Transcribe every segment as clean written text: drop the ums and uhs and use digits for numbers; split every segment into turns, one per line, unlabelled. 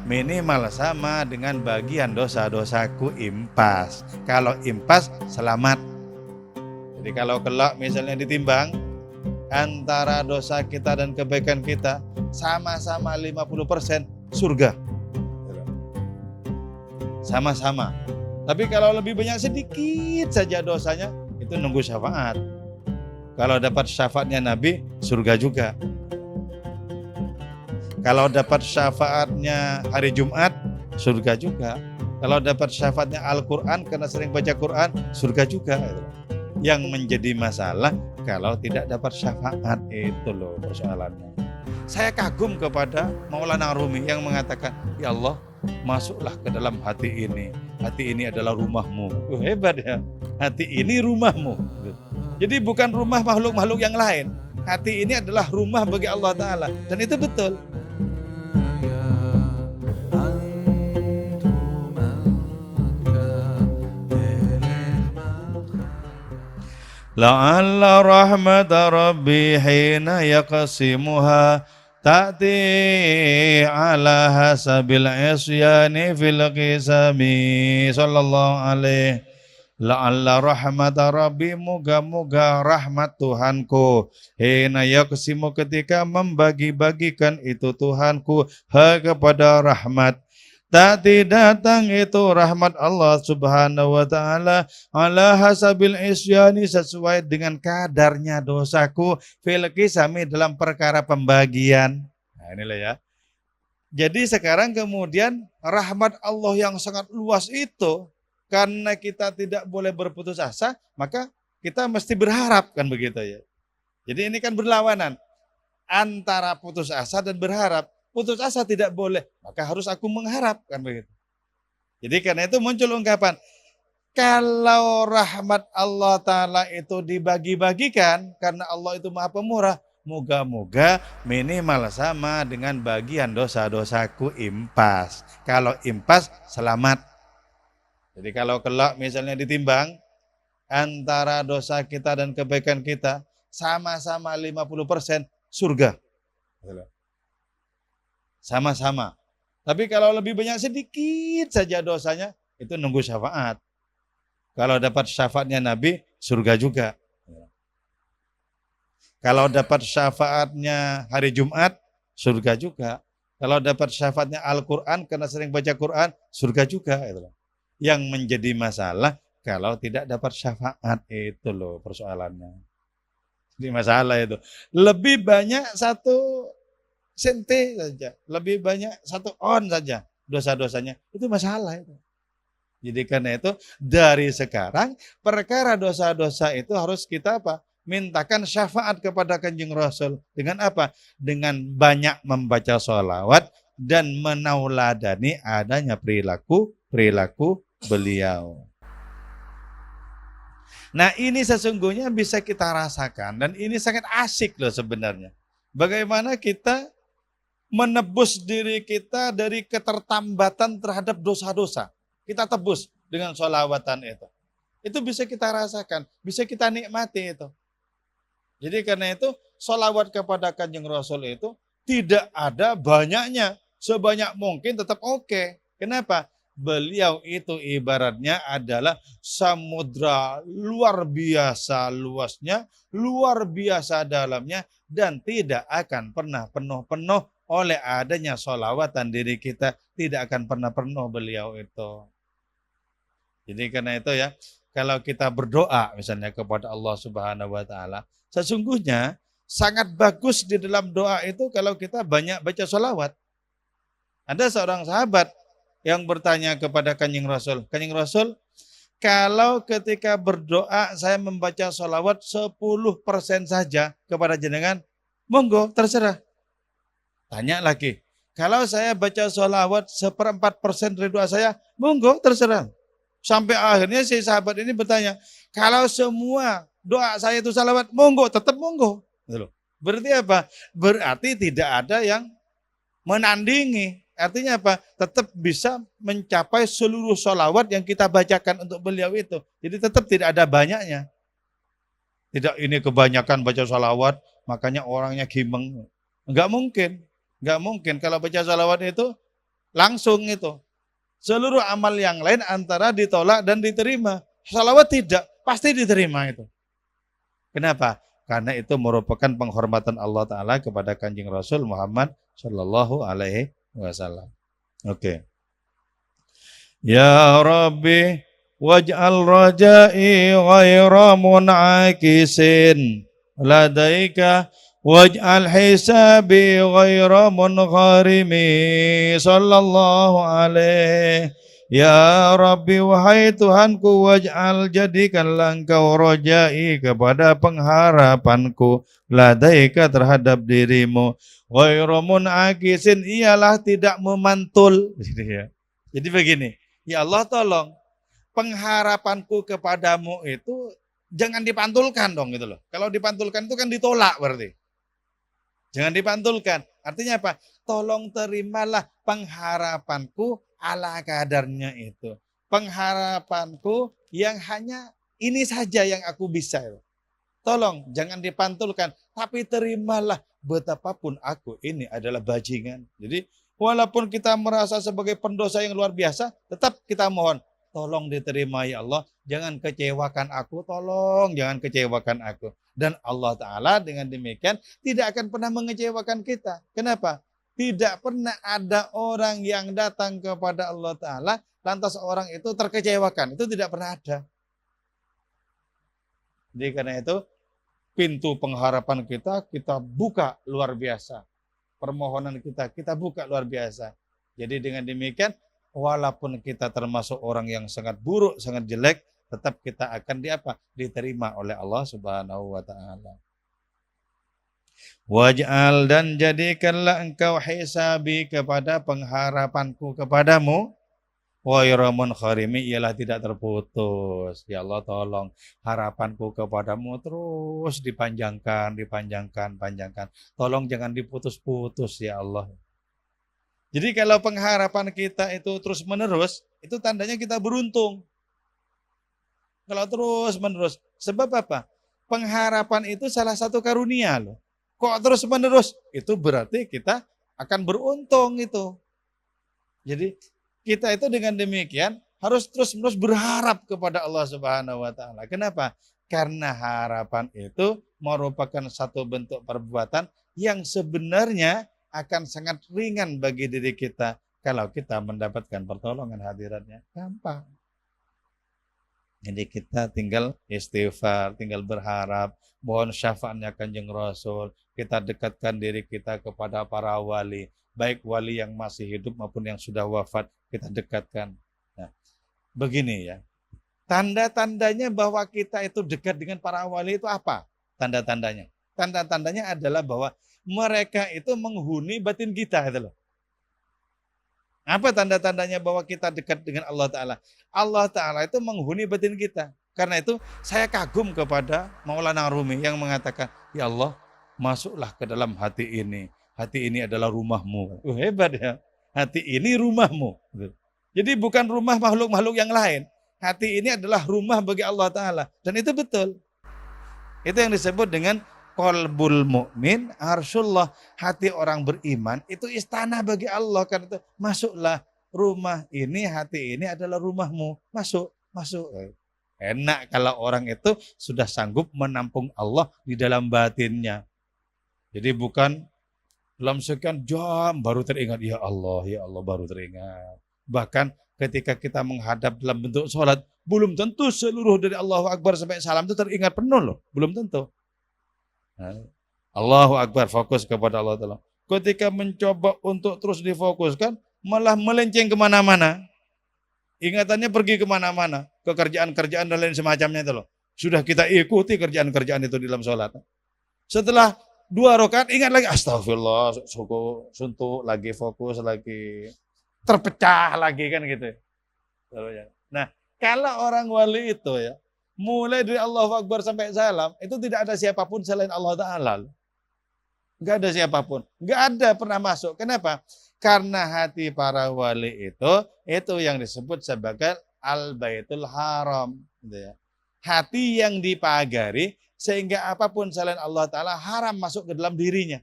minimal sama dengan bagian dosa-dosaku impas. Kalau impas selamat. Jadi kalau kelak misalnya ditimbang antara dosa kita dan kebaikan kita sama-sama 50% surga. Sama-sama. Tapi kalau lebih banyak sedikit saja dosanya itu nunggu syafaat. Kalau dapat syafaatnya Nabi surga juga. Kalau dapat syafaatnya hari Jumat, surga juga. Kalau dapat syafaatnya Al-Quran karena sering baca Quran, surga juga. Yang menjadi masalah kalau tidak dapat syafaat, itu loh persoalannya. Saya kagum kepada Maulana Rumi yang mengatakan, ya Allah, masuklah ke dalam hati ini. Hati ini adalah rumahmu. Hebat ya, hati ini rumahmu. Jadi bukan rumah makhluk-makhluk yang lain. Hati ini adalah rumah bagi Allah Ta'ala. Dan itu betul. La'alla rahmata rabbi hina yaqsimuha ta'ti ala hasabil isyani fil qisami sallallahu alaihi. La'alla rahmata rabbi, moga-moga rahmat Tuhanku hina yaqsimu, ketika membagi-bagikan itu Tuhanku kepada rahmat. Tadi datang itu rahmat Allah Subhanahu wa ta'ala ala hasabil isyani, sesuai dengan kadarnya dosaku fil qisami, dalam perkara pembagian. Nah inilah ya. Jadi sekarang kemudian rahmat Allah yang sangat luas itu, karena kita tidak boleh berputus asa, maka kita mesti berharap, kan begitu ya. Jadi ini kan berlawanan antara putus asa dan berharap. Putus asa tidak boleh, maka harus aku mengharap, kan begitu. Jadi karena itu muncul ungkapan, kalau rahmat Allah Ta'ala itu dibagi-bagikan, karena Allah itu maha pemurah, moga-moga minimal sama dengan bagian dosa-dosaku impas. Kalau impas selamat. Jadi kalau kelak misalnya ditimbang antara dosa kita dan kebaikan kita sama-sama 50% surga. Sama-sama. Tapi kalau lebih banyak sedikit saja dosanya, itu nunggu syafaat. Kalau dapat syafaatnya Nabi, surga juga. Kalau dapat syafaatnya hari Jumat, surga juga. Kalau dapat syafaatnya Al-Quran karena sering baca Quran, surga juga. Yang menjadi masalah kalau tidak dapat syafaat, itu loh persoalannya. Jadi masalah itu. Lebih banyak satu sente saja, lebih banyak satu on saja dosa-dosanya, itu masalah itu. Jadi karena itu dari sekarang perkara dosa-dosa itu harus kita apa? Mintakan syafaat kepada Kanjeng Rasul. Dengan apa? Dengan banyak membaca sholawat dan menauladani adanya perilaku beliau. Nah ini sesungguhnya bisa kita rasakan dan ini sangat asik loh sebenarnya. Bagaimana kita menebus diri kita dari ketertambatan terhadap dosa-dosa. Kita tebus dengan sholawatan itu. Itu bisa kita rasakan, bisa kita nikmati itu. Jadi karena itu sholawat kepada Kanjeng Rasul itu tidak ada banyaknya. Sebanyak mungkin tetap oke. Kenapa? Beliau itu ibaratnya adalah samudra luar biasa luasnya, luar biasa dalamnya, dan tidak akan pernah penuh-penuh oleh adanya sholawatan diri kita, tidak akan pernah penuh beliau itu. Jadi karena itu ya, kalau kita berdoa misalnya kepada Allah Subhanahu wa ta'ala, sesungguhnya sangat bagus di dalam doa itu kalau kita banyak baca sholawat. Ada seorang sahabat yang bertanya kepada Kanjeng Rasul, Kanjeng Rasul, kalau ketika berdoa saya membaca sholawat 10% saja kepada jenengan, monggo terserah. Tanya lagi, kalau saya baca sholawat 1/4% dari doa saya, monggo terserah. Sampai akhirnya si sahabat ini bertanya, kalau semua doa saya itu sholawat, monggo, tetap monggo. Berarti apa? Berarti tidak ada yang menandingi. Artinya apa? Tetap bisa mencapai seluruh sholawat yang kita bacakan untuk beliau itu. Jadi tetap tidak ada banyaknya. Tidak ini kebanyakan baca sholawat, makanya orangnya gimeng. Enggak mungkin. Enggak mungkin. Kalau baca sholawat itu Langsung itu. Seluruh amal yang lain antara ditolak dan diterima. Salawat tidak, pasti diterima itu. Kenapa? Karena itu merupakan penghormatan Allah Ta'ala kepada Kanjeng Rasul Muhammad Sallallahu Alaihi Wasallam. Oke. Ya Rabbi waj'al raja'i ghaira mun'akisin ladaika waj'al hisabi ghaira mungharimi sallallahu alaihi. Ya Rabbi wahai Tuhanku waj'al jadikanlah engkau rajai kepada pengharapanku ladaika terhadap dirimu ghaira mun'akisin ialah tidak memantul. Jadi begini, ya Allah tolong pengharapanku kepadamu itu jangan dipantulkan dong gitu loh. Kalau dipantulkan itu kan ditolak berarti. Jangan dipantulkan. Artinya apa? Tolong terimalah pengharapanku ala kadarnya itu. Pengharapanku yang hanya ini saja yang aku bisa. Tolong jangan dipantulkan. Tapi terimalah betapapun aku ini adalah bajingan. Jadi walaupun kita merasa sebagai pendosa yang luar biasa, tetap kita mohon. Tolong diterima ya Allah, jangan kecewakan aku, tolong jangan kecewakan aku. Dan Allah Ta'ala dengan demikian tidak akan pernah mengecewakan kita. Kenapa? Tidak pernah ada orang yang datang kepada Allah Ta'ala, lantas orang itu terkecewakan. Itu tidak pernah ada. Jadi karena itu, pintu pengharapan kita buka luar biasa. Permohonan kita buka luar biasa. Jadi dengan demikian, walaupun kita termasuk orang yang sangat buruk, sangat jelek, tetap kita akan diterima oleh Allah Subhanahu wa taala. Waj'al dan jadikanlah engkau hisabi kepada pengharapanku kepadamu ghairu munqarimi ialah tidak terputus. Ya Allah tolong harapanku kepadamu terus dipanjangkan. Tolong jangan diputus-putus ya Allah. Jadi kalau pengharapan kita itu terus menerus, itu tandanya kita beruntung. Kalau terus menerus, sebab apa? Pengharapan itu salah satu karunia loh. Kok terus menerus? Itu berarti kita akan beruntung itu. Jadi kita itu dengan demikian harus terus menerus berharap kepada Allah Subhanahu wa taala. Kenapa? Karena harapan itu merupakan satu bentuk perbuatan yang sebenarnya akan sangat ringan bagi diri kita kalau kita mendapatkan pertolongan hadiratnya. Gampang. Jadi kita tinggal istighfar, tinggal berharap, mohon syafaatnya Kanjeng Rasul, kita dekatkan diri kita kepada para wali, baik wali yang masih hidup maupun yang sudah wafat, kita dekatkan. Nah, begini ya, tanda-tandanya bahwa kita itu dekat dengan para wali itu apa? Tanda-tandanya. Tanda-tandanya adalah bahwa mereka itu menghuni batin kita gitu loh. Apa tanda-tandanya bahwa kita dekat dengan Allah Ta'ala? Allah Ta'ala itu menghuni batin kita. Karena itu saya kagum kepada Maulana Rumi yang mengatakan, ya Allah masuklah ke dalam hati ini. Hati ini adalah rumahmu. Hebat ya. Hati ini rumahmu. Jadi bukan rumah makhluk-makhluk yang lain. Hati ini adalah rumah bagi Allah Ta'ala. Dan itu betul. Itu yang disebut dengan qalbul mu'min arsyullah, hati orang beriman itu istana bagi Allah. Karena itu masuklah rumah ini, hati ini adalah rumahmu. Masuk. Enak kalau orang itu sudah sanggup menampung Allah di dalam batinnya. Jadi bukan dalam sekian jam baru teringat, ya Allah baru teringat. Bahkan ketika kita menghadap dalam bentuk sholat, belum tentu seluruh dari Allahu Akbar sampai salam itu teringat penuh loh, belum tentu. Allahu Akbar, fokus kepada Allah Ta'ala. Ketika mencoba untuk terus difokuskan, malah melenceng kemana-mana. Ingatannya pergi kemana-mana. Ke kerjaan-kerjaan dan lain semacamnya itu loh. Sudah kita ikuti kerjaan-kerjaan itu di dalam sholat. Setelah 2 rakaat, ingat lagi, astagfirullah, suntuk lagi, fokus lagi. Terpecah lagi kan gitu. Nah, kalau orang wali itu ya, mulai dari Allahu Akbar sampai salam, itu tidak ada siapapun selain Allah Ta'ala. Enggak ada siapapun. Enggak ada pernah masuk. Kenapa? Karena hati para wali itu yang disebut sebagai Al-Baitul Haram. Hati yang dipagari, sehingga apapun selain Allah Ta'ala haram masuk ke dalam dirinya.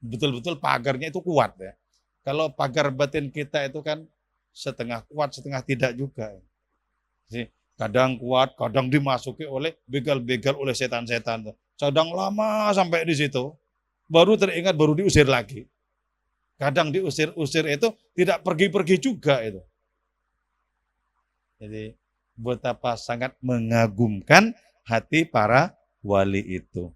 Betul-betul pagarnya itu kuat ya. Kalau pagar batin kita itu kan setengah kuat, setengah tidak juga. Jadi, kadang kuat, kadang dimasuki oleh begal-begal oleh setan-setan. Kadang lama sampai di situ, baru teringat, baru diusir lagi. Kadang diusir-usir itu tidak pergi-pergi juga itu. Jadi betapa sangat mengagumkan hati para wali itu.